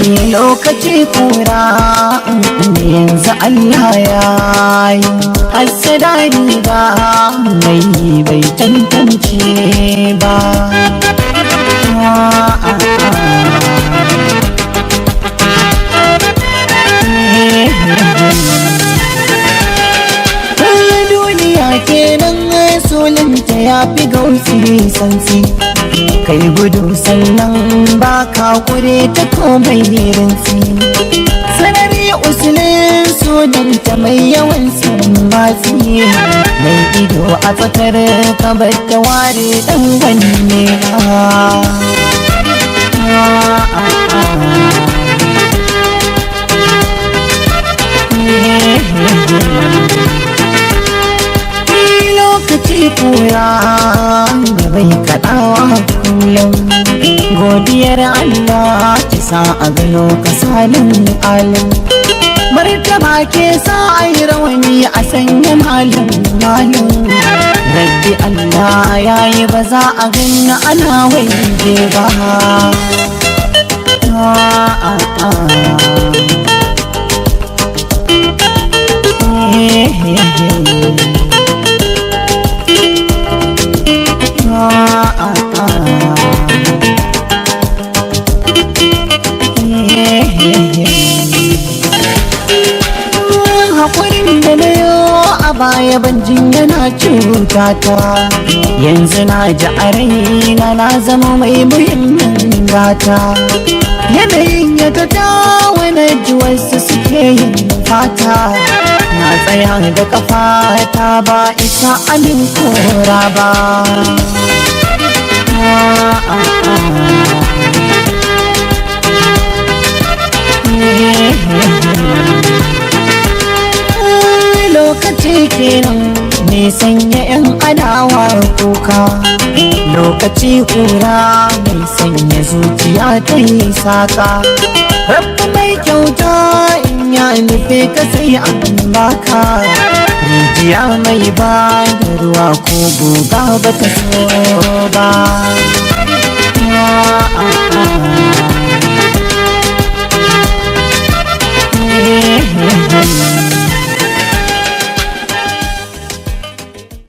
lokaci kura yanzu Allah ya yi hassada riga mai bai tantance ba. Duniya kenan solanta ya fi gausi sansi, kai gudu sannan ba ka kure ta komai rinsi. Sarari usulin sunanta mai yawan matsi, mai ido a tsakar kabar ta ware dan wanne lokaci kura da bai kaɗawa kullum, godiyar Allah ta sa a gano kasalin alim. Martaba ke sa a yi rawani a sanya malam malam, rabbi Allah ya yi ba za a ganna ana waje ba. Hakurin da na yo a baya ban jin yana cutata, yanzu na ji a raina na zama mai muhimmin gata. Yanayin ya ta wani ji wasu suke yin fata, na tsaya da kafata ba isa amin kora ba. Lokaci kenan mai sanya 'yan adawa kuka, lokaci kura mai sanya zuciya ta yi saka. Rabbi mai kyauta in ya nufe ka sai an baka, rijiya mai ba da ruwa ko guga ba ta so ba.